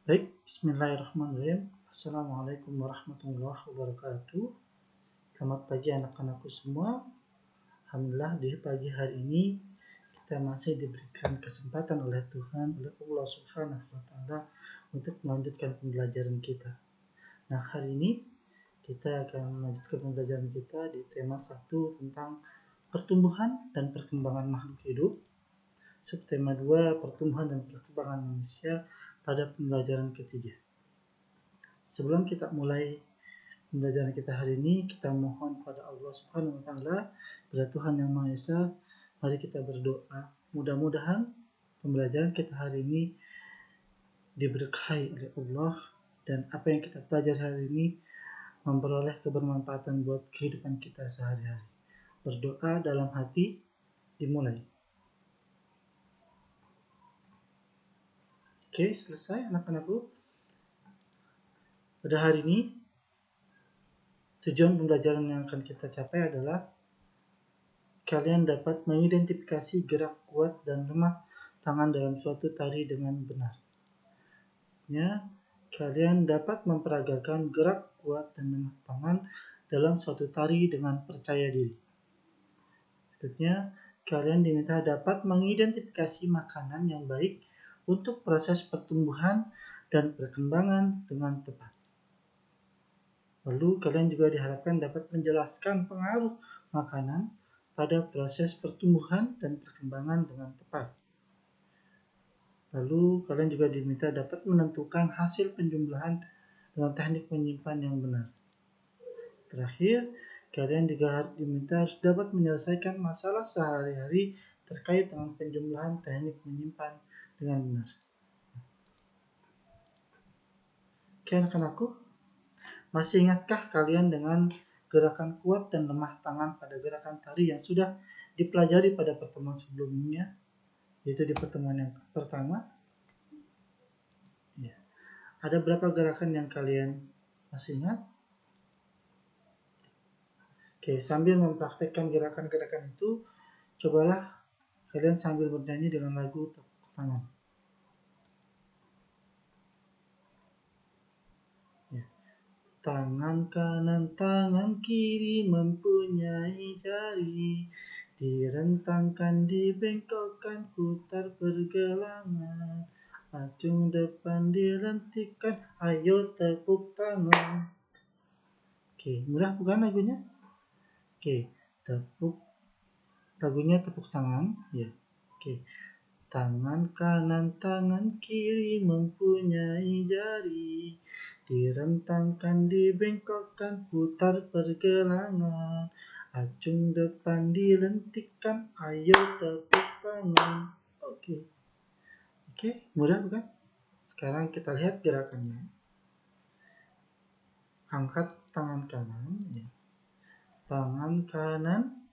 Baik, bismillahirrahmanirrahim. Assalamualaikum warahmatullahi wabarakatuh. Selamat pagi anak-anakku semua. Alhamdulillah di pagi hari ini kita masih diberikan kesempatan oleh Tuhan, oleh Allah Subhanahu wa taala untuk melanjutkan pembelajaran kita. Nah, hari ini kita akan melanjutkan pembelajaran kita di tema 1 tentang pertumbuhan dan perkembangan makhluk hidup. Subtema 2, pertumbuhan dan perkembangan manusia pada pembelajaran ketiga. Sebelum kita mulai pembelajaran kita hari ini, kita mohon pada Allah Subhanahu wa taala, pada Tuhan Yang Maha Esa, mari kita berdoa. Mudah-mudahan pembelajaran kita hari ini diberkahi oleh Allah dan apa yang kita pelajari hari ini memperoleh kebermanfaatan buat kehidupan kita sehari-hari. Berdoa dalam hati, dimulai. Oke, selesai anak-anakku. Pada hari ini, tujuan pembelajaran yang akan kita capai adalah kalian dapat mengidentifikasi gerak kuat dan lemah tangan dalam suatu tari dengan benar. Kalian dapat memperagakan gerak kuat dan lemah tangan dalam suatu tari dengan percaya diri. Berikutnya, kalian diminta dapat mengidentifikasi makanan yang baik untuk proses pertumbuhan dan perkembangan dengan tepat. Lalu kalian juga diharapkan dapat menjelaskan pengaruh makanan pada proses pertumbuhan dan perkembangan dengan tepat. Lalu kalian juga diminta dapat menentukan hasil penjumlahan dengan teknik menyimpan yang benar. Terakhir, kalian juga diminta harus dapat menyelesaikan masalah sehari-hari terkait dengan penjumlahan teknik menyimpan dengan benar. Oke anak-anakku, masih ingatkah kalian dengan gerakan kuat dan lemah tangan pada gerakan tari yang sudah dipelajari pada pertemuan sebelumnya, yaitu di pertemuan yang pertama? Ya. Ada berapa gerakan yang kalian masih ingat? Oke, sambil mempraktekkan gerakan-gerakan itu, cobalah kalian sambil bernyanyi dengan lagu tepuk tangan. Ya. Tangan kanan, tangan kiri mempunyai jari, direntangkan, dibengkokkan, putar pergelangan, acung depan dilentikan, ayo tepuk tangan. Oke, mudah bukan lagunya? Oke, lagunya tepuk tangan, ya. Oke. Tangan kanan, tangan kiri mempunyai jari, direntangkan, dibengkokkan, putar pergelangan, acung depan dilentikan, ayo tepuk tangan. Oke, mudah bukan? Sekarang kita lihat gerakannya. Angkat tangan kanan, ya. Tangan kanan,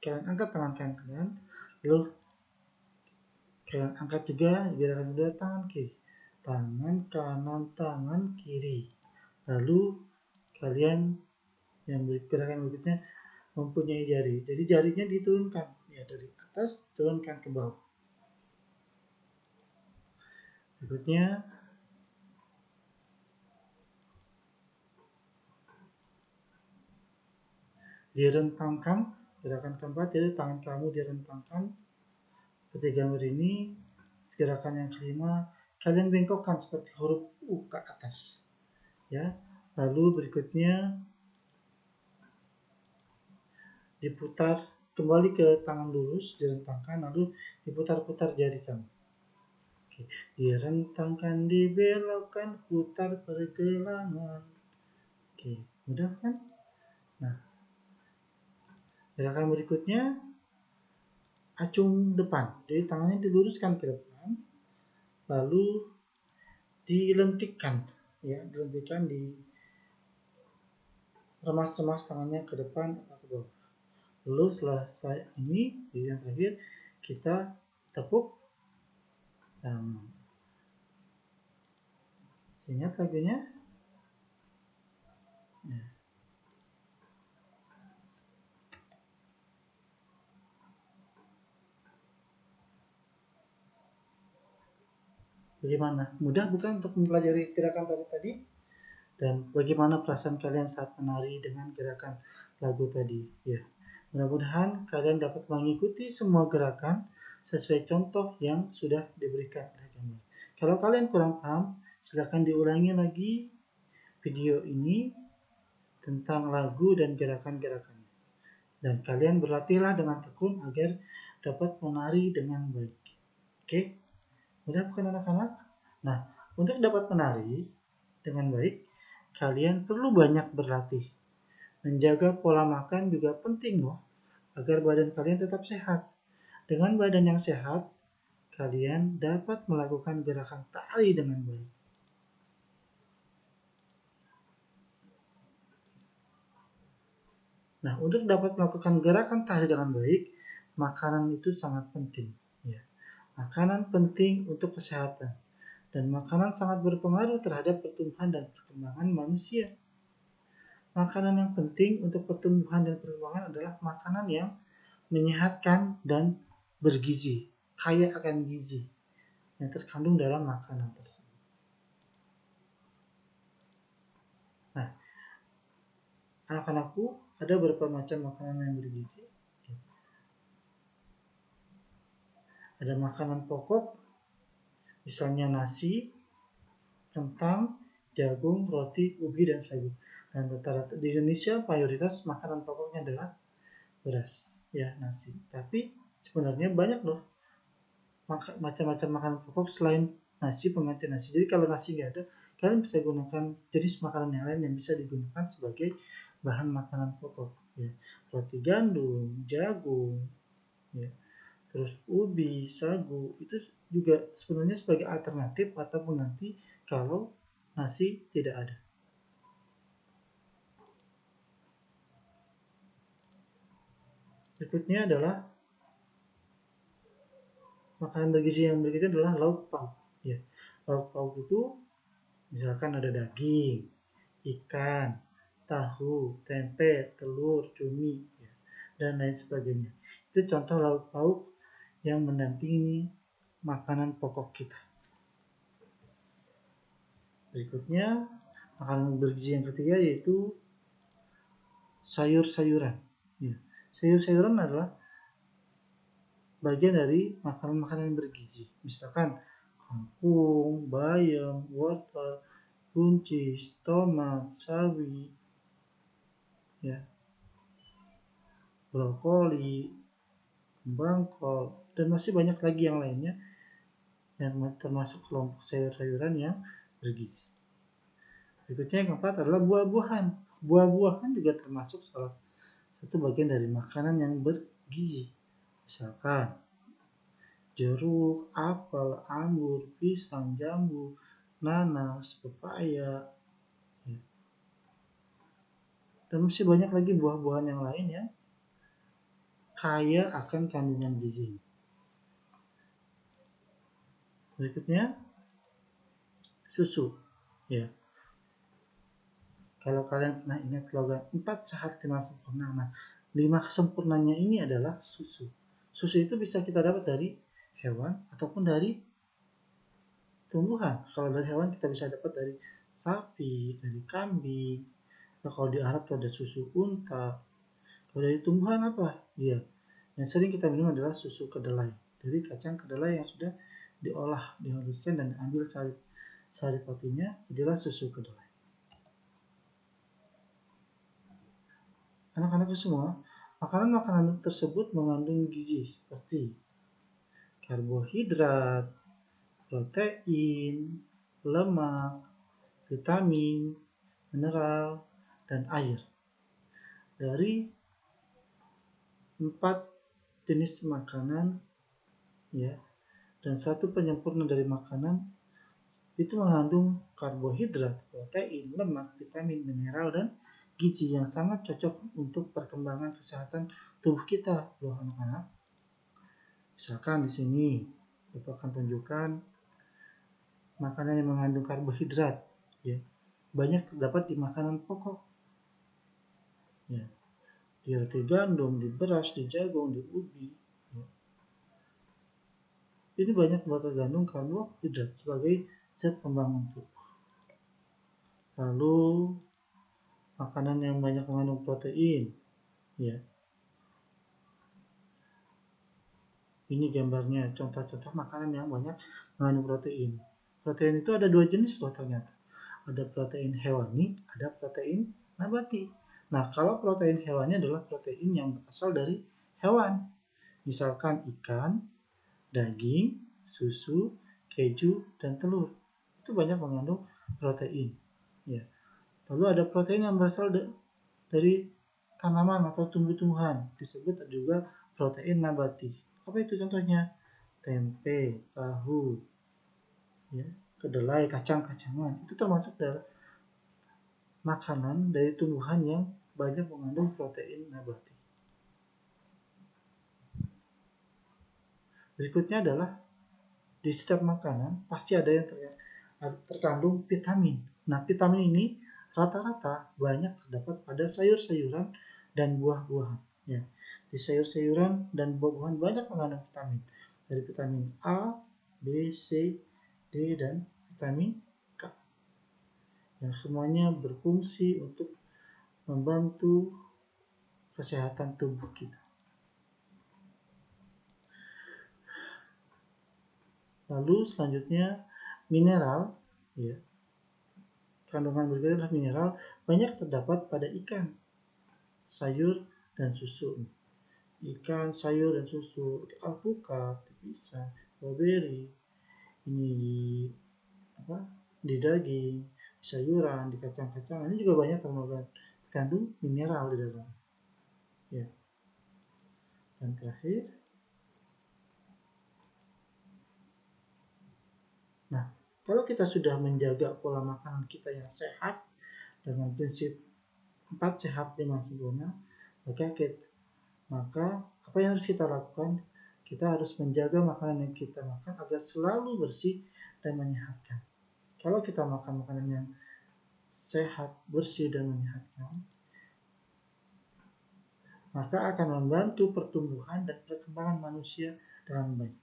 kalian angkat tangan kanan, lalu kalian angkat juga gerakan kedua tangan kiri. Tangan kanan, tangan kiri. Lalu kalian yang gerakan berikutnya mempunyai jari. Jadi jarinya diturunkan, ya, dari atas turunkan ke bawah. Berikutnya direntangkan, gerakan keempat yaitu tangan kamu direntangkan seperti gambar ini. Gerakan yang kelima, kalian bengkokkan seperti huruf U ke atas, ya. Lalu berikutnya diputar kembali ke tangan lurus, direntangkan, lalu diputar-putar jari kamu. Oke. Direntangkan, dibelokkan, putar pergelangan. Oke, mudah kan? Nah, gerakan berikutnya acung depan. Jadi tangannya diluruskan ke depan, lalu dilentikkan, ya, dilentikkan, di remas-remas tangannya ke depan atau ke bawah. Lalu selesai ini, yang terakhir kita tepuk tangan. Ingat lagunya? Ya. Bagaimana? Mudah bukan untuk mempelajari gerakan tadi? Dan bagaimana perasaan kalian saat menari dengan gerakan lagu tadi? Ya, mudah-mudahan kalian dapat mengikuti semua gerakan sesuai contoh yang sudah diberikan oleh kami. Kalau kalian kurang paham, silakan diulangi lagi video ini tentang lagu dan gerakan-gerakannya. Dan kalian berlatihlah dengan tekun agar dapat menari dengan baik. Oke? Mudah bukan anak-anak? Nah, untuk dapat menari dengan baik, kalian perlu banyak berlatih. Menjaga pola makan juga penting loh, agar badan kalian tetap sehat. Dengan badan yang sehat, kalian dapat melakukan gerakan tari dengan baik. Nah, untuk dapat melakukan gerakan tari dengan baik, makanan itu sangat penting. Ya. Makanan penting untuk kesehatan, dan makanan sangat berpengaruh terhadap pertumbuhan dan perkembangan manusia. Makanan yang penting untuk pertumbuhan dan perkembangan adalah makanan yang menyehatkan dan bergizi, kaya akan gizi yang terkandung dalam makanan tersebut. Nah, anak-anakku, ada beberapa macam makanan yang bergizi. Ada makanan pokok, misalnya nasi, kentang, jagung, roti, ubi, dan sagu. Dan rata-rata di Indonesia mayoritas makanan pokoknya adalah beras, ya, nasi. Tapi sebenarnya banyak loh macam-macam makanan pokok selain nasi, pengganti nasi. Jadi kalau nasi nggak ada, kalian bisa gunakan jenis makanan yang lain yang bisa digunakan sebagai bahan makanan pokok. Ya. Roti gandum, jagung, ya. Terus ubi, sagu, itu juga sebenarnya sebagai alternatif atau pengganti kalau nasi tidak ada. Berikutnya adalah makanan bergizi yang berikutnya adalah lauk pauk. Ya. Lauk pauk itu misalkan ada daging, ikan, tahu, tempe, telur, cumi, ya, dan lain sebagainya. Itu contoh lauk pauk yang mendampingi makanan pokok kita. Berikutnya, makanan bergizi yang ketiga yaitu sayur-sayuran. Ya. Sayur-sayuran adalah bagian dari makanan-makanan bergizi. Misalkan kangkung, bayam, wortel, buncis, tomat, sawi, ya, brokoli, kembang kol, dan masih banyak lagi yang lainnya yang termasuk kelompok sayur-sayuran yang bergizi. Berikutnya yang keempat adalah buah-buahan. Buah-buahan juga termasuk salah satu bagian dari makanan yang bergizi. Misalkan jeruk, apel, anggur, pisang, jambu, nanas, pepaya, ya. Dan masih banyak lagi buah-buahan yang lain yang kaya akan kandungan gizi. Berikutnya susu, ya. Kalau kalian pernah ingat slogan 4 sehat 5 sempurna. Nah, 5 sempurnanya ini adalah susu. Susu itu bisa kita dapat dari hewan ataupun dari tumbuhan. Kalau dari hewan kita bisa dapat dari sapi, dari kambing. Atau kalau di Arab itu ada susu unta. Kalau dari tumbuhan apa? Dia. Yang sering kita minum adalah susu kedelai. Dari kacang kedelai yang sudah diolah, dihaluskan dan diambil saripatinya, jadilah susu kedelai. Anak-anakku semua, makanan-makanan tersebut mengandung gizi seperti karbohidrat, protein, lemak, vitamin, mineral, dan air. Dari 4 jenis makanan, ya, dan satu penyempurna dari makanan itu mengandung karbohidrat, protein, lemak, vitamin, mineral, dan gizi yang sangat cocok untuk perkembangan kesehatan tubuh kita, loh anak-anak. Misalkan di sini Bapak akan tunjukkan makanan yang mengandung karbohidrat, ya. Banyak terdapat di makanan pokok. Ya. Di roti gandum, di beras, di jagung, di ubi. Ya. ini banyak terkandung karbohidrat sebagai zat pembangun tubuh. Lalu makanan yang banyak mengandung protein, ya. Ini gambarnya, contoh-contoh makanan yang banyak mengandung protein. Protein itu ada dua jenis loh ternyata. Ada protein hewani, ada protein nabati. Nah, kalau protein hewani adalah protein yang berasal dari hewan. Misalkan ikan, daging, susu, keju, dan telur. Itu banyak mengandung protein. Ya. Lalu ada protein yang berasal dari tanaman atau tumbuh-tumbuhan. Disebut juga protein nabati. Apa itu contohnya? Tempe, tahu, ya, kedelai, kacang-kacangan. Itu termasuk dalam makanan dari tumbuhan yang banyak mengandung protein nabati. Berikutnya adalah di setiap makanan pasti ada yang terkandung vitamin. Nah, vitamin ini rata-rata banyak terdapat pada sayur-sayuran dan buah-buahan. Ya. Di sayur-sayuran dan buah-buahan banyak mengandung vitamin. Dari vitamin A, B, C, D, dan vitamin K. Yang semuanya berfungsi untuk membantu kesehatan tubuh kita. Lalu selanjutnya mineral, ya. Kandungan berikutnya adalah mineral banyak terdapat pada ikan, sayur, dan susu. Ikan, sayur, dan susu, alpukat, pisang, strawberry, ini di daging, di sayuran, di kacang-kacangan, ini juga banyak terkandung mineral di dalam. Ya. Dan terakhir, nah, kalau kita sudah menjaga pola makanan kita yang sehat dengan prinsip 4 sehat 5 sempurna, maka apa yang harus kita lakukan? Kita harus menjaga makanan yang kita makan agar selalu bersih dan menyehatkan. Kalau kita makan makanan yang sehat, bersih, dan menyehatkan, maka akan membantu pertumbuhan dan perkembangan manusia dengan baik.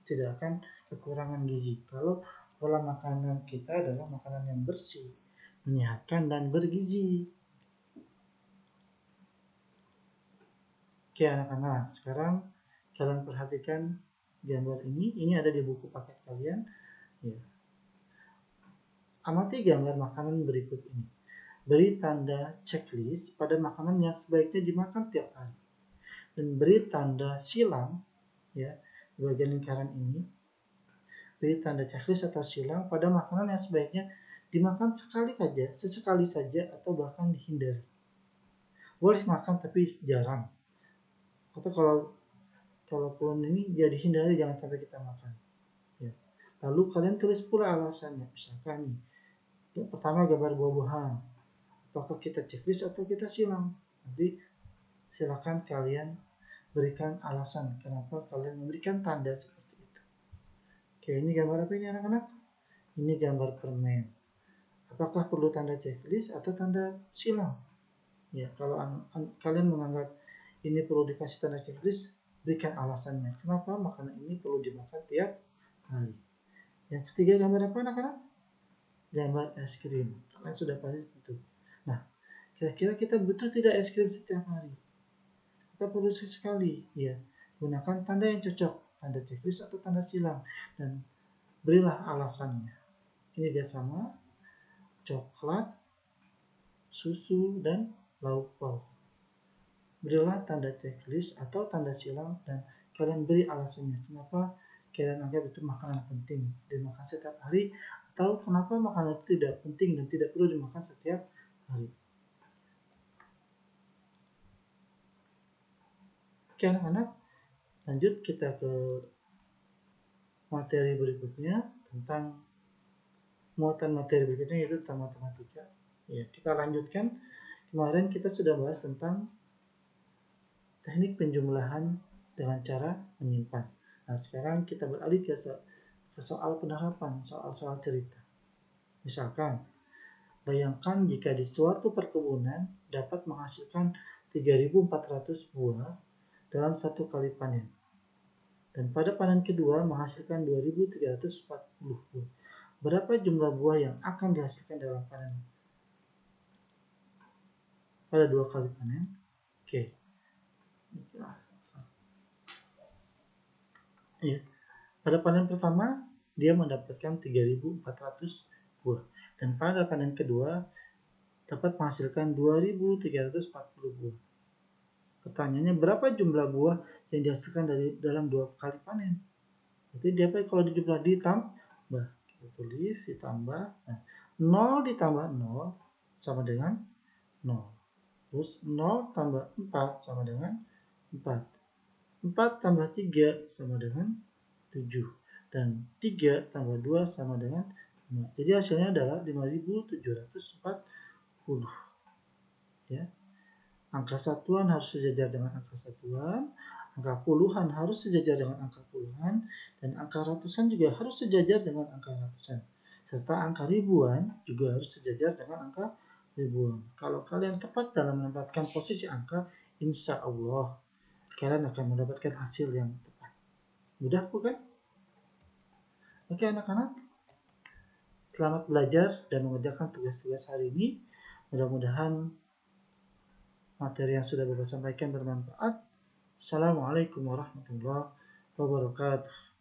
Tidak akan kekurangan gizi. Kalau pola makanan kita adalah makanan yang bersih, menyehatkan, dan bergizi. Oke anak-anak, sekarang kalian perhatikan gambar ini. Ini ada di buku paket kalian. Ya. Amati gambar makanan berikut ini. Beri tanda checklist pada makanan yang sebaiknya dimakan tiap hari. Dan beri tanda silang, ya, di bagian lingkaran ini. Beri tanda checklist atau silang pada makanan yang sebaiknya dimakan sesekali saja atau bahkan dihindari. Boleh makan tapi jarang. Atau kalaupun ini ya dihindari, jangan sampai kita makan. Ya. Lalu kalian tulis pula alasannya. Misalkan nih, yang pertama gambar buah-buahan. Apakah kita checklist atau kita silang? Nanti silakan kalian berikan alasan kenapa kalian memberikan tanda seperti itu. Oke, ini gambar apa ini anak-anak? Ini gambar permen. Apakah perlu tanda checklist atau tanda silang? Ya, kalau kalian menganggap ini perlu dikasih tanda checklist, berikan alasannya. Kenapa makanan ini perlu dimakan tiap hari. Yang ketiga gambar apa anak-anak? Gambar es krim. Kalian sudah pasti tentu. Nah, kira-kira kita butuh tidak es krim setiap hari? Kita perlu sekali. Ya, gunakan tanda yang cocok, tanda checklist atau tanda silang, dan berilah alasannya. Ini dia sama coklat, susu, dan lauk pauk. Berilah tanda checklist atau tanda silang dan kalian beri alasannya kenapa kalian anggap itu makanan penting dimakan setiap hari atau kenapa makanan itu tidak penting dan tidak perlu dimakan setiap hari. Oke anak-anak, lanjut kita ke materi berikutnya tentang muatan materi berikutnya yaitu tentang matematika. Ya, kita lanjutkan. Kemarin kita sudah bahas tentang teknik penjumlahan dengan cara menyimpan. Nah, sekarang kita beralih ke soal penerapan, soal cerita. Misalkan, bayangkan jika di suatu perkebunan dapat menghasilkan 3.400 buah dalam satu kali panen. Dan pada panen kedua menghasilkan 2.340 buah. Berapa jumlah buah yang akan dihasilkan dalam panen pada 2 kali panen? Oke. Ya. Pada panen pertama dia mendapatkan 3.400 buah, dan pada panen kedua dapat menghasilkan 2.340 buah. Pertanyaannya, berapa jumlah buah yang dihasilkan dalam 2 kali panen? Jadi dia kalau dijumlah ditambah, kita tulis ditambah. Nah, 0 ditambah 0 sama dengan 0. Terus 0 tambah 4 sama dengan 4. 4 tambah 3 sama dengan 7. Dan 3 tambah 2 sama dengan 5. Jadi hasilnya adalah 5.740. Ya. Angka satuan harus sejajar dengan angka satuan, angka puluhan harus sejajar dengan angka puluhan, dan angka ratusan juga harus sejajar dengan angka ratusan. Serta angka ribuan juga harus sejajar dengan angka ribuan. Kalau kalian tepat dalam menempatkan posisi angka, insya Allah kalian akan mendapatkan hasil yang tepat. Mudah bukan? Oke anak-anak, selamat belajar dan mengerjakan tugas-tugas hari ini. Mudah-mudahan materi yang sudah Bapak sampaikan bermanfaat. Assalamualaikum warahmatullahi wabarakatuh.